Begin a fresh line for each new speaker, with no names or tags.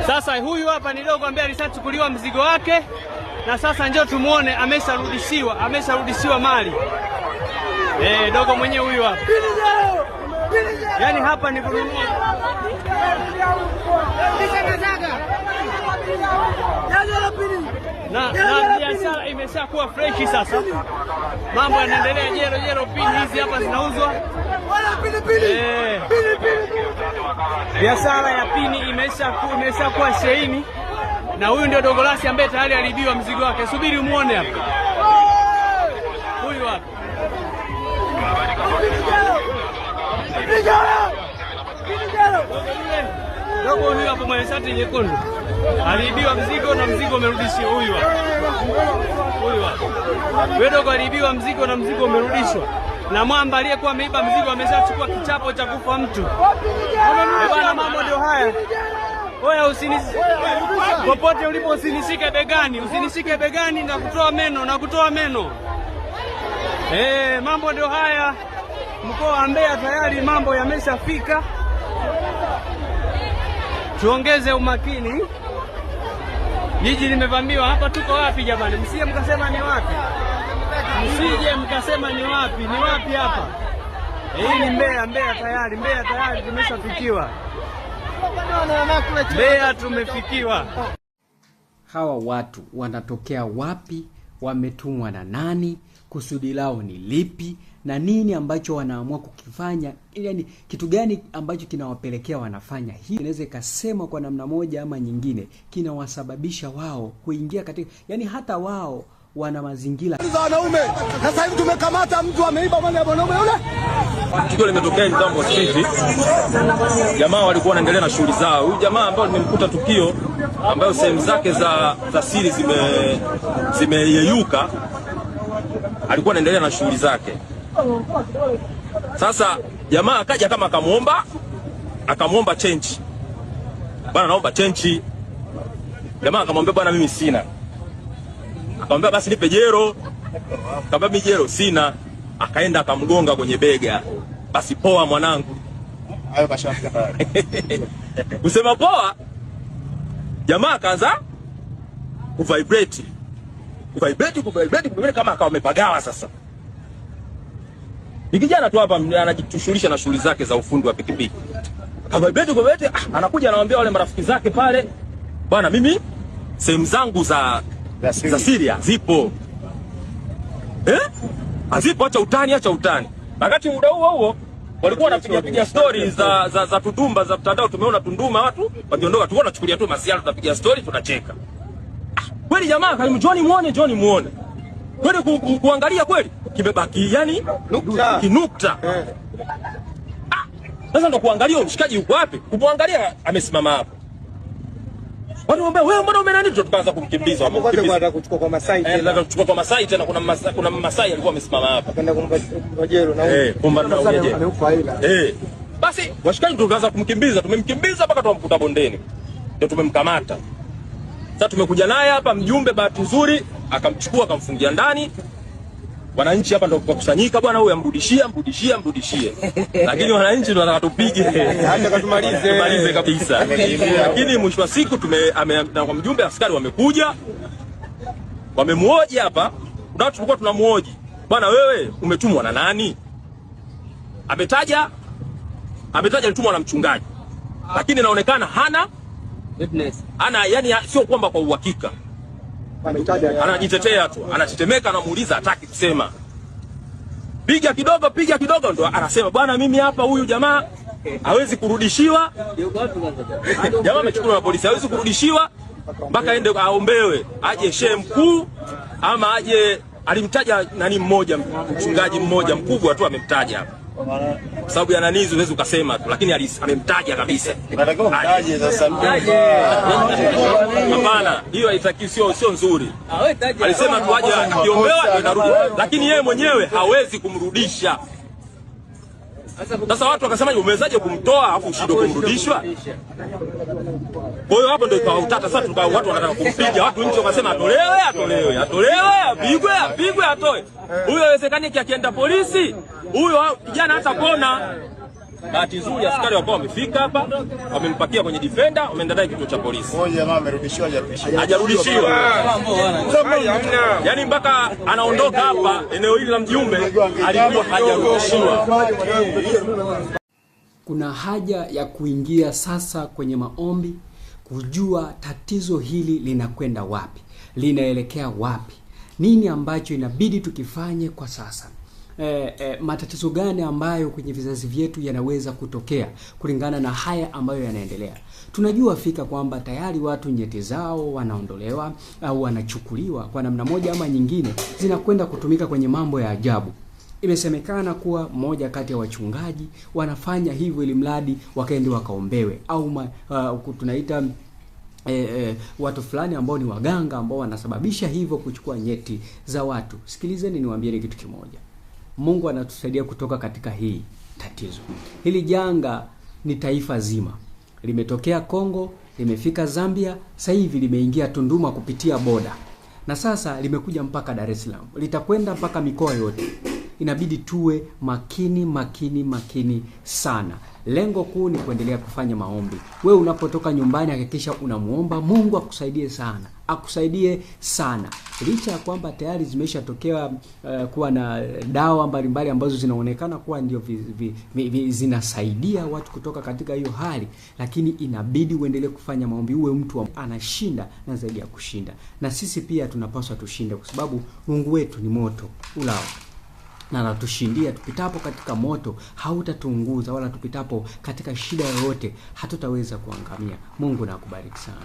Sasa huyu hapa ni dogo ambaye alishachukuliwa mzigo wake, na sasa njoo tumuone amesharudishiwa mali. Dogo mwenyewe huyu hapa. Yaani hapa ni kununua. Na biashara imeshakuwa freshi sasa. Mambo yanaendelea jero pini hizi hapa zinauzwa. Biashara ya pini imeshakuwa sheini, na huyu ndio Dogo Lasi ambaye tayari alibiwa mzigo wake. Subiri umuone hapa. Huyu hapa. Dogo huyu hapo mwenye shati nyekundu aliibiwa mzigo na mzigo umerudishwa. Huyu hapa. Wewe dogo aliibiwa mzigo na mzigo umerudishwa. Na mwamba aliyekuwa ameiba mzigo ameshachukua kichapo cha kufa mtu. Bwana, mambo ndio haya. Oya, popote ulipo usinishike begani na kutoa meno. Mambo ndio haya. Mkoa wa Mbeya tayari mambo yameshafika. Tuongeze umakini. Jiji limevamiwa. Hapa tuko wapi jamani? Msije mkasema ni wapi. Ni wapi hapa? Hii ni Mbeya tayari tumeshafikiwa. Mbeya tumefikiwa.
Hawa watu wanatokea wapi? Wametumwa na nani? Kusudi lao ni lipi? Na nini ambacho wanaamua kukifanya? Yaani kitu gani ambacho kinawapelekea wanafanya hii? Inaweza ikasema kwa namna moja ama nyingine kinawasababisha wao kuingia katika, yani hata wao wana mazingira
za wanaume. Sasa hivi tumekamata mtu ameiba mali ya wanaume yule.
Tukio limetokea Mtambo Street. Jamaa walikuwa wanaendelea na shughuli zao. Huyu jamaa ambaye nimemkuta tukio, ambayo sehemu zake za siri zimeyeyuka, alikuwa anaendelea na shughuli zake. Sasa jamaa akaja kama akamuomba change. Bwana, naomba change. Jamaa akamwambia, bwana mimi sina. Akamwambia basi nipe jero. Akamwambia mimi jero sina. Akaenda akamgonga kwenye bega. Basi poa mwanangu. Hayo kashafika pale. Kusema poa, jamaa akaanza kuvibrate kama akawa amepagawa sasa. Ni kijana tu hapa anajishughulisha na shughuli zake za ufundi wa pikipiki. Akavibrate, anakuja anawaambia wale marafiki zake pale, bwana mimi sehemu zangu za Syria zipo. Azipo, acha utani. Wakati muda huo walikuwa wanapiga stories za tudumba za mtandao. Tumeona Tunduma watu wakiondoka, tuona tunachukulia tu masiara, tunapiga story, tunacheka. Kweli jamaa John muone. Kweli kuangalia kweli kimebaki yani kinukta. Sasa ndo kuangalia mshikaji yuko wapi? Kumwangalia amesimama hapo. Watu wambia wewe mbona umenani, tukaanza kumkimbiza.
Wanataka kuchukua kwa Masai tena.
Nataka kuchukua kwa Masai tena, kuna Masai alikuwa amesimama hapa.
Akaenda kumpa jero na
kumba na ujele. Basi washikaji tukaanza kumkimbiza, tumemkimbiza mpaka tukamkuta bondeni. Ndio tumemkamata. Sasa tumekuja naye hapa mjumbe, bahati nzuri akamchukua akamfungia ndani. Wananchi hapa ndio kukusanyika, bwana huyu amrudishie. Lakini wananchi ndio wanataka tupige.
Hata tumalize
kabisa. Lakini mwisho wa siku na kwa mjumbe askari wamekuja. Wamemuoji hapa. Ndio tulikuwa tunamuoji. Bwana wewe umetumwa na nani? Ametaja alitumwa na mchungaji. Lakini inaonekana hana witness. Yani sio kwamba kwa uhakika. Anajitetea tu, anatetemeka, anamuuliza hataki kusema. Piga kidogo ndo anasema bwana mimi hapa huyu jamaa hawezi kurudishiwa. Jamaa amechukuliwa na polisi, hawezi kurudishiwa mpaka aende aombewe, aje shehe mkuu ama aje, alimtaja nani mmoja, mchungaji mmoja mkubwa tu amemtaja hapa. Kwa sababu ya nani huwezi ukasema tu, lakini amemtaja kabisa.
Nataka aje sasa mtaje.
Hapana, hiyo haitaki, sio nzuri. Alisema tu aje akiombewa ndio narudi, lakini yeye mwenyewe hawezi kumrudisha. Sasa watu wakasema umewezaje kumtoa afu ushindwe kumrudishwa? Kwa hiyo hapo ndio ikawa utata. Sasa watu wanataka kumpiga, watu nje wakasema atolewe, apigwe atoe. Huyo haiwezekani akienda polisi. Huyo kijana hata kona. Bahati nzuri askari wakawa wamefika hapa, wamempakia kwenye defender, wameenda naye kituo cha polisi.
Huyo jamaa amerudishiwa,
hajarudishiwa. Yaani mpaka anaondoka hapa eneo hili la Mjumbe alikuwa hajarudishiwa.
Kuna haja ya kuingia sasa kwenye maombi, kujua tatizo hili linakwenda wapi, linaelekea wapi, nini ambacho inabidi tukifanye kwa sasa. Matatizo gani ambayo kwenye vizazi vyetu yanaweza kutokea kulingana na haya ambayo yanaendelea. Tunajua fika kwamba tayari watu nyeti zao wanaondolewa au wanachukuliwa kwa namna moja ama nyingine, zinakwenda kutumika kwenye mambo ya ajabu. Imesemekana kuwa mmoja kati ya wachungaji wanafanya hivyo ili mradi wakaende wakaombewe, au tunaita watu fulani ambao ni waganga ambao wanasababisha hivyo kuchukua nyeti za watu. Sikilizeni niwaambieni kitu kimoja. Mungu anatusaidia kutoka katika hii tatizo. Hili janga ni taifa zima. Limetokea Kongo, limefika Zambia, sasa hivi limeingia Tunduma kupitia boda. Na sasa limekuja mpaka Dar es Salaam. Litakwenda mpaka mikoa yote. Inabidi tuwe makini sana. Lengo kuu ni kuendelea kufanya maombi. Wewe unapotoka nyumbani hakikisha unamuomba Mungu akusaidie sana. Licha ya kwamba tayari zimeshatokea kuwa na dawa mbalimbali ambazo zinaonekana kuwa ndio zinasaidia watu kutoka katika hiyo hali, lakini inabidi uendelee kufanya maombi, uwe mtu anashinda na zaidi ya kushinda. Na sisi pia tunapaswa tushinde, kwa sababu Mungu wetu ni moto ulao. Na anatushindia. Tupitapo katika moto hautatuunguza, wala tupitapo katika shida yoyote hatutaweza kuangamia. Mungu na akubariki sana.